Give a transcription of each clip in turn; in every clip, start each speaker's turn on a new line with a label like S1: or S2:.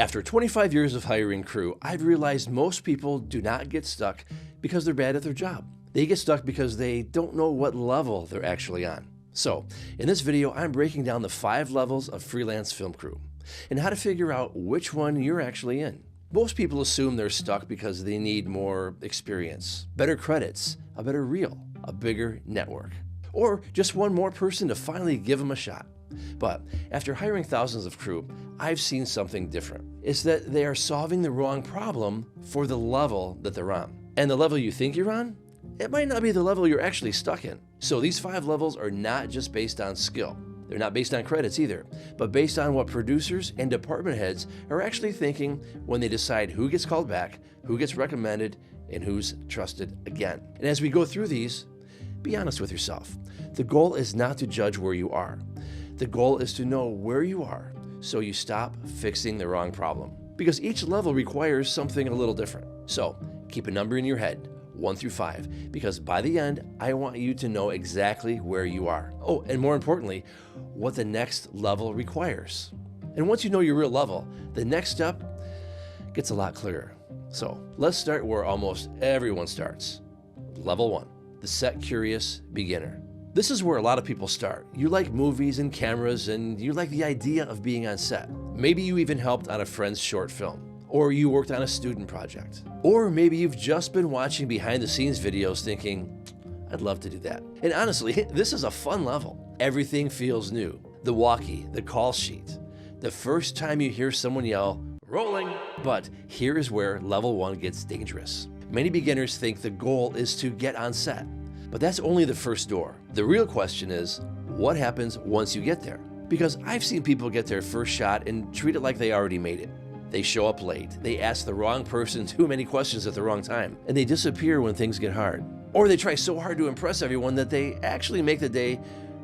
S1: After 25 years of hiring crew, I've realized most people do not get stuck because they're bad at their job. They get stuck because they don't know what level they're actually on. So, in this video, I'm breaking down the 5 levels of freelance film crew and how to figure out which one you're actually in. Most people assume they're stuck because they need more experience, better credits, a better reel, a bigger network, or just one more person to finally give them a shot. But after hiring thousands of crew, I've seen something different. It's that they are solving the wrong problem for the level that they're on. And the level you think you're on, it might not be the level you're actually stuck in. So these 5 levels are not just based on skill. They're not based on credits either, but based on what producers and department heads are actually thinking when they decide who gets called back, who gets recommended, and who's trusted again. And as we go through these, be honest with yourself. The goal is not to judge where you are. The goal is to know where you are so you stop fixing the wrong problem. Because each level requires something a little different. So keep a number in your head, 1 through 5, because by the end, I want you to know exactly where you are. Oh, and more importantly, what the next level requires. And once you know your real level, the next step gets a lot clearer. So let's start where almost everyone starts. Level 1, the set curious beginner. This is where a lot of people start. You like movies and cameras, and you like the idea of being on set. Maybe you even helped on a friend's short film, or you worked on a student project. Or maybe you've just been watching behind the scenes videos thinking, I'd love to do that. And honestly, this is a fun level. Everything feels new. The walkie, the call sheet, the first time you hear someone yell, rolling. But here is where level 1 gets dangerous. Many beginners think the goal is to get on set. But that's only the first door. The real question is, what happens once you get there? Because I've seen people get their first shot and treat it like they already made it. They show up late, they ask the wrong person too many questions at the wrong time, and they disappear when things get hard. Or they try so hard to impress everyone that they actually make the day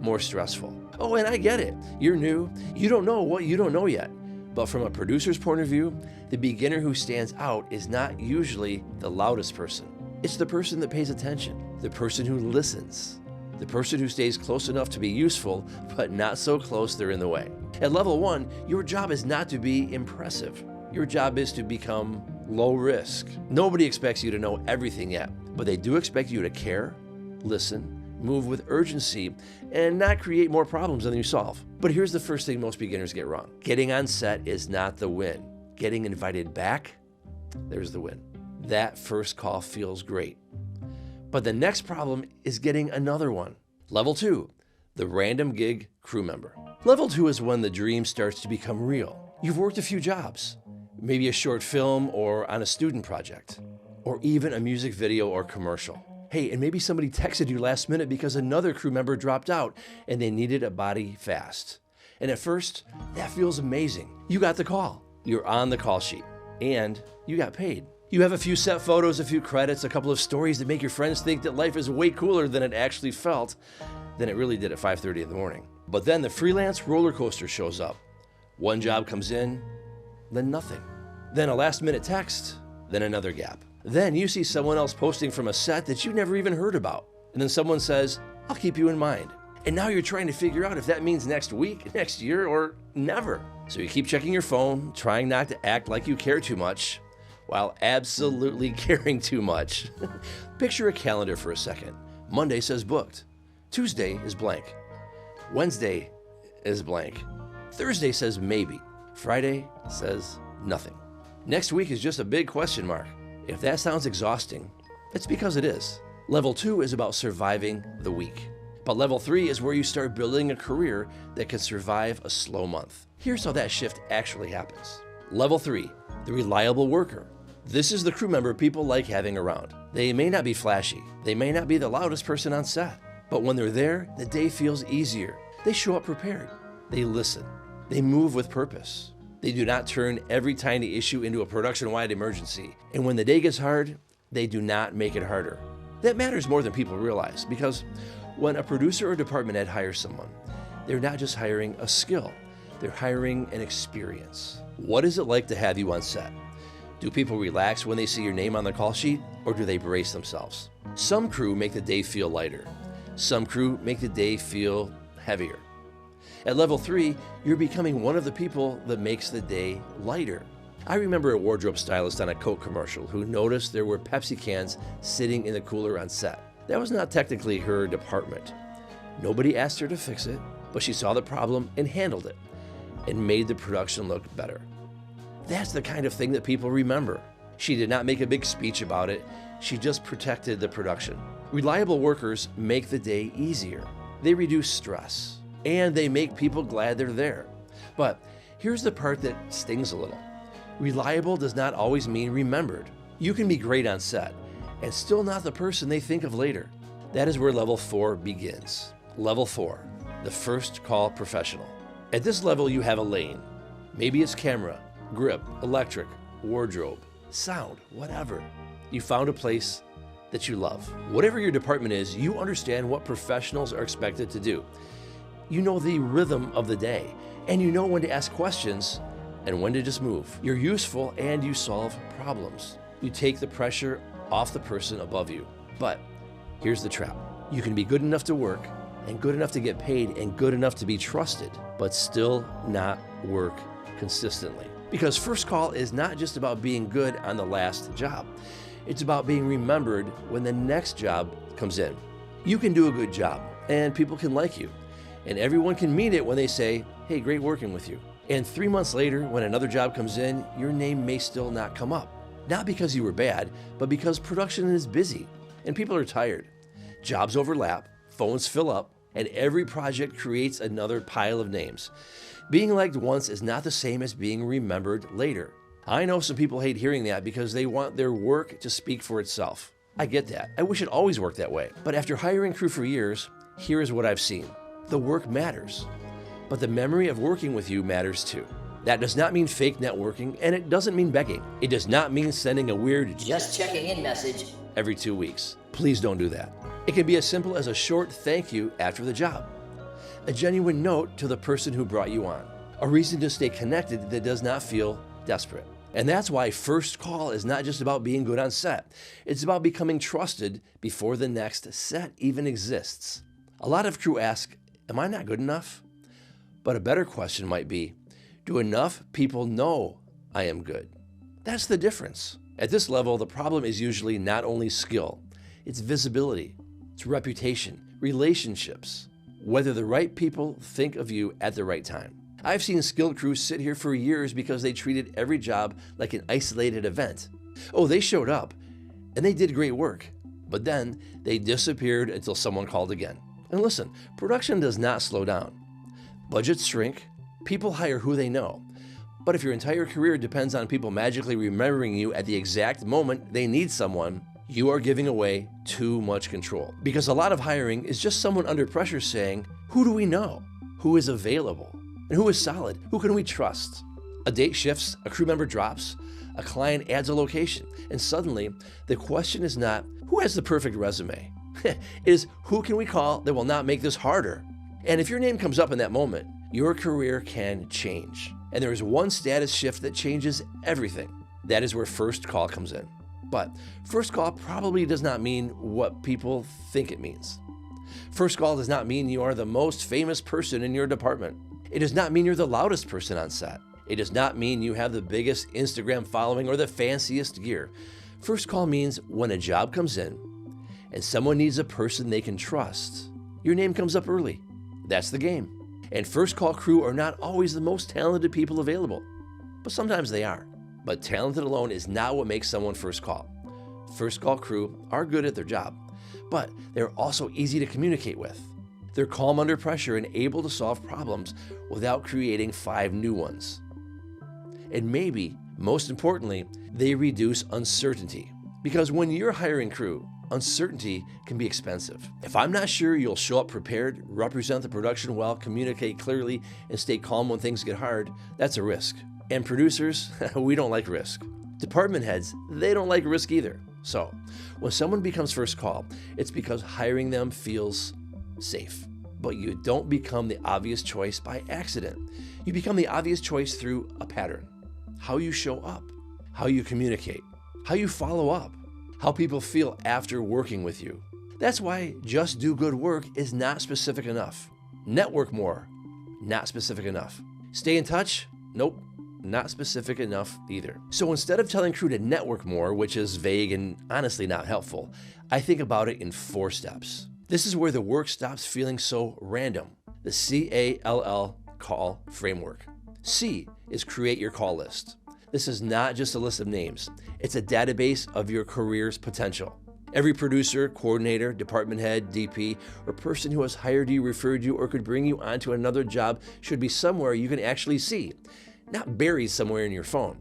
S1: more stressful. Oh, and I get it. You're new. You don't know what you don't know yet. But from a producer's point of view, the beginner who stands out is not usually the loudest person. It's the person that pays attention, the person who listens, the person who stays close enough to be useful, but not so close they're in the way. At level 1, your job is not to be impressive. Your job is to become low risk. Nobody expects you to know everything yet, but they do expect you to care, listen, move with urgency, and not create more problems than you solve. But here's the first thing most beginners get wrong. Getting on set is not the win. Getting invited back, there's the win. That first call feels great. But the next problem is getting another one. Level 2, the random gig crew member. Level 2 is when the dream starts to become real. You've worked a few jobs, maybe a short film or on a student project, or even a music video or commercial. Hey, and maybe somebody texted you last minute because another crew member dropped out and they needed a body fast. And at first, that feels amazing. You got the call, you're on the call sheet, and you got paid. You have a few set photos, a few credits, a couple of stories that make your friends think that life is way cooler than it actually felt than it really did at 5:30 in the morning. But then the freelance roller coaster shows up. One job comes in, then nothing. Then a last-minute text, then another gap. Then you see someone else posting from a set that you never even heard about. And then someone says, I'll keep you in mind. And now you're trying to figure out if that means next week, next year, or never. So you keep checking your phone, trying not to act like you care too much, while absolutely caring too much. Picture a calendar for a second. Monday says booked. Tuesday is blank. Wednesday is blank. Thursday says maybe. Friday says nothing. Next week is just a big question mark. If that sounds exhausting, it's because it is. Level 2 is about surviving the week. But level 3 is where you start building a career that can survive a slow month. Here's how that shift actually happens. Level 3, the reliable worker. This is the crew member people like having around. They may not be flashy. They may not be the loudest person on set. But when they're there, the day feels easier. They show up prepared. They listen. They move with purpose. They do not turn every tiny issue into a production-wide emergency. And when the day gets hard, they do not make it harder. That matters more than people realize, because when a producer or department head hires someone, they're not just hiring a skill. They're hiring an experience. What is it like to have you on set? Do people relax when they see your name on the call sheet, or do they brace themselves? Some crew make the day feel lighter. Some crew make the day feel heavier. At level 3, you're becoming one of the people that makes the day lighter. I remember a wardrobe stylist on a Coke commercial who noticed there were Pepsi cans sitting in the cooler on set. That was not technically her department. Nobody asked her to fix it, but she saw the problem and handled it and made the production look better. That's the kind of thing that people remember. She did not make a big speech about it. She just protected the production. Reliable workers make the day easier. They reduce stress, and they make people glad they're there. But here's the part that stings a little. Reliable does not always mean remembered. You can be great on set and still not the person they think of later. That is where level 4 begins. Level 4, the first call professional. At this level, you have a lane. Maybe it's camera, grip, electric, wardrobe, sound, whatever. You found a place that you love. Whatever your department is, you understand what professionals are expected to do. You know the rhythm of the day, and you know when to ask questions and when to just move. You're useful and you solve problems. You take the pressure off the person above you. But here's the trap. You can be good enough to work and good enough to get paid and good enough to be trusted, but still not work consistently. Because first call is not just about being good on the last job. It's about being remembered when the next job comes in. You can do a good job and people can like you. And everyone can mean it when they say, hey, great working with you. And 3 months later, when another job comes in, your name may still not come up. Not because you were bad, but because production is busy and people are tired. Jobs overlap, phones fill up, and every project creates another pile of names. Being liked once is not the same as being remembered later. I know some people hate hearing that because they want their work to speak for itself. I get that. I wish it always worked that way. But after hiring crew for years, here is what I've seen. The work matters, but the memory of working with you matters too. That does not mean fake networking, and it doesn't mean begging. It does not mean sending a weird
S2: just checking in message
S1: every 2 weeks. Please don't do that. It can be as simple as a short thank you after the job, a genuine note to the person who brought you on, a reason to stay connected that does not feel desperate. And that's why first call is not just about being good on set. It's about becoming trusted before the next set even exists. A lot of crew ask, am I not good enough? But a better question might be, do enough people know I am good? That's the difference. At this level, the problem is usually not only skill, it's visibility, it's reputation, relationships, whether the right people think of you at the right time. I've seen skilled crews sit here for years because they treated every job like an isolated event. Oh, they showed up and they did great work, but then they disappeared until someone called again. And listen, production does not slow down. Budgets shrink, people hire who they know. But if your entire career depends on people magically remembering you at the exact moment they need someone, you are giving away too much control. Because a lot of hiring is just someone under pressure saying, who do we know? Who is available? And who is solid? Who can we trust? A date shifts, a crew member drops, a client adds a location, and suddenly the question is not, who has the perfect resume? It is, who can we call that will not make this harder? And if your name comes up in that moment, your career can change. And there is one status shift that changes everything. That is where first call comes in. But first call probably does not mean what people think it means. First call does not mean you are the most famous person in your department. It does not mean you're the loudest person on set. It does not mean you have the biggest Instagram following or the fanciest gear. First call means when a job comes in and someone needs a person they can trust, your name comes up early. That's the game. And first call crew are not always the most talented people available, but sometimes they are. But talented alone is not what makes someone first call. First call crew are good at their job, but they're also easy to communicate with. They're calm under pressure and able to solve problems without creating 5 new ones. And maybe, most importantly, they reduce uncertainty. Because when you're hiring crew, uncertainty can be expensive. If I'm not sure you'll show up prepared, represent the production well, communicate clearly, and stay calm when things get hard, that's a risk. And producers, we don't like risk. Department heads, they don't like risk either. So, when someone becomes first call, it's because hiring them feels safe. But you don't become the obvious choice by accident. You become the obvious choice through a pattern. How you show up, how you communicate, how you follow up, how people feel after working with you. That's why just do good work is not specific enough. Network more, not specific enough. Stay in touch? Nope, not specific enough either. So instead of telling crew to network more, which is vague and honestly not helpful, I think about it in 4 steps. This is where the work stops feeling so random. The CALL call framework. C is create your call list. This is not just a list of names. It's a database of your career's potential. Every producer, coordinator, department head, DP, or person who has hired you, referred you, or could bring you onto another job should be somewhere you can actually see, not buried somewhere in your phone,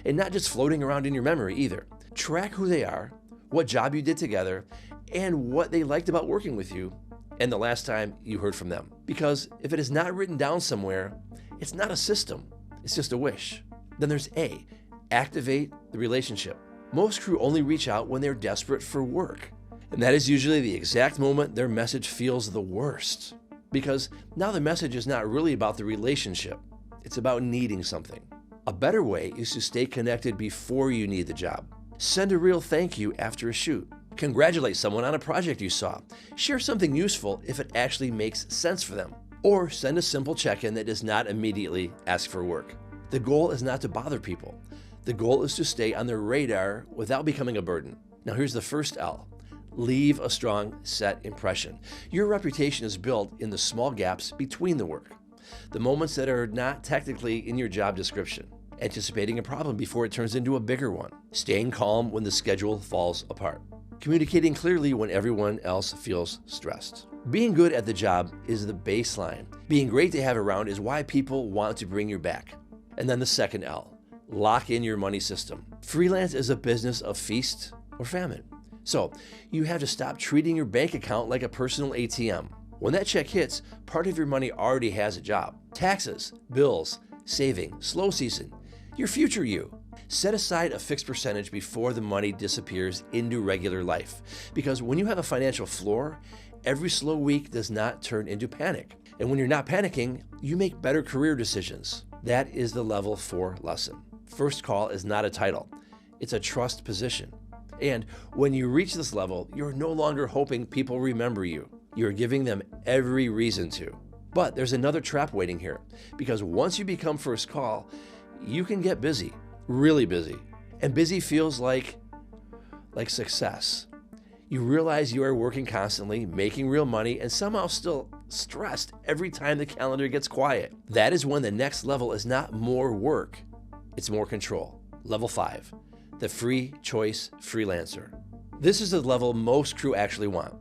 S1: and not just floating around in your memory either. Track who they are, what job you did together, and what they liked about working with you, and the last time you heard from them. Because if it is not written down somewhere, it's not a system, it's just a wish. Then there's A, activate the relationship. Most crew only reach out when they're desperate for work. And that is usually the exact moment their message feels the worst. Because now the message is not really about the relationship, it's about needing something. A better way is to stay connected before you need the job. Send a real thank you after a shoot. Congratulate someone on a project you saw. Share something useful if it actually makes sense for them. Or send a simple check-in that does not immediately ask for work. The goal is not to bother people. The goal is to stay on their radar without becoming a burden. Now here's the first L. Leave a strong set impression. Your reputation is built in the small gaps between the work. The moments that are not technically in your job description. Anticipating a problem before it turns into a bigger one. Staying calm when the schedule falls apart. Communicating clearly when everyone else feels stressed. Being good at the job is the baseline. Being great to have around is why people want to bring you back. And then the second L. Lock in your money system. Freelance is a business of feast or famine. So you have to stop treating your bank account like a personal ATM. When that check hits, part of your money already has a job. Taxes, bills, saving, slow season, your future you. Set aside a fixed percentage before the money disappears into regular life. Because when you have a financial floor, every slow week does not turn into panic. And when you're not panicking, you make better career decisions. That is the level 4 lesson. First call is not a title, it's a trust position. And when you reach this level, you're no longer hoping people remember you. You're giving them every reason to. But there's another trap waiting here, because once you become first call, you can get busy, really busy. And busy feels like success. You realize you are working constantly, making real money, and somehow still stressed every time the calendar gets quiet. That is when the next level is not more work, it's more control. Level 5, the free choice freelancer. This is the level most crew actually want,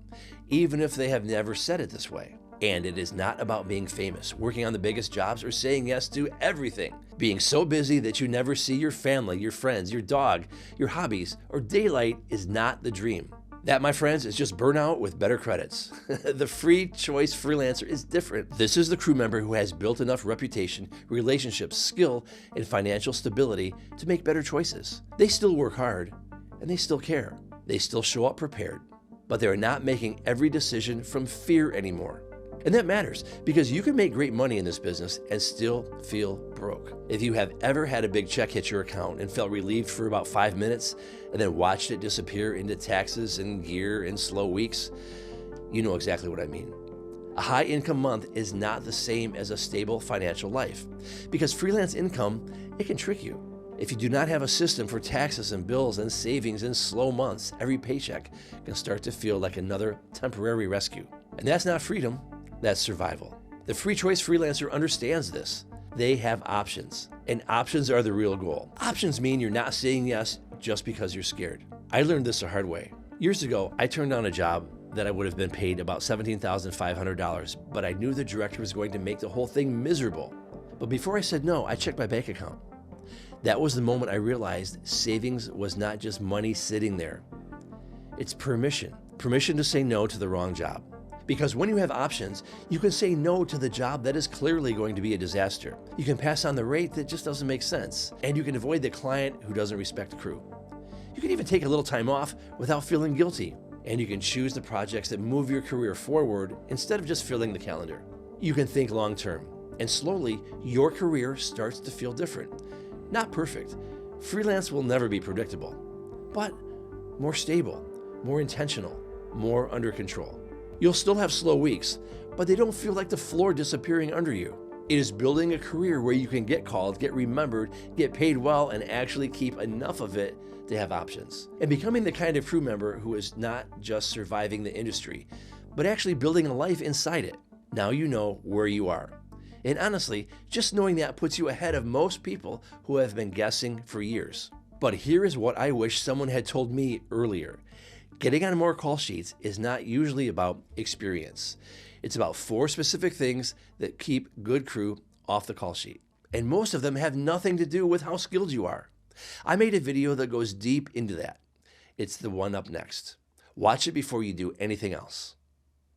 S1: even if they have never said it this way. And it is not about being famous, working on the biggest jobs, or saying yes to everything. Being so busy that you never see your family, your friends, your dog, your hobbies, or daylight is not the dream. That, my friends, is just burnout with better credits. The free choice freelancer is different. This is the crew member who has built enough reputation, relationships, skill, and financial stability to make better choices. They still work hard, and they still care. They still show up prepared, but they are not making every decision from fear anymore. And that matters, because you can make great money in this business and still feel broke. If you have ever had a big check hit your account and felt relieved for about 5 minutes and then watched it disappear into taxes and gear in slow weeks, you know exactly what I mean. A high income month is not the same as a stable financial life, because freelance income, it can trick you. If you do not have a system for taxes and bills and savings in slow months, every paycheck can start to feel like another temporary rescue. And that's not freedom. That's survival. The free choice freelancer understands this. They have options, and options are the real goal. Options mean you're not saying yes just because you're scared. I learned this the hard way. Years ago, I turned down a job that I would have been paid about $17,500, but I knew the director was going to make the whole thing miserable. But before I said no, I checked my bank account. That was the moment I realized savings was not just money sitting there. It's permission to say no to the wrong job. Because when you have options, you can say no to the job that is clearly going to be a disaster. You can pass on the rate that just doesn't make sense, and you can avoid the client who doesn't respect the crew. You can even take a little time off without feeling guilty, and you can choose the projects that move your career forward instead of just filling the calendar. You can think long term, and slowly your career starts to feel different. Not perfect. Freelance will never be predictable, but more stable, more intentional, more under control. You'll still have slow weeks, but they don't feel like the floor disappearing under you. It is building a career where you can get called, get remembered, get paid well, and actually keep enough of it to have options. And becoming the kind of crew member who is not just surviving the industry, but actually building a life inside it. Now you know where you are. And honestly, just knowing that puts you ahead of most people who have been guessing for years. But here is what I wish someone had told me earlier. Getting on more call sheets is not usually about experience. It's about 4 specific things that keep good crew off the call sheet. And most of them have nothing to do with how skilled you are. I made a video that goes deep into that. It's the one up next. Watch it before you do anything else.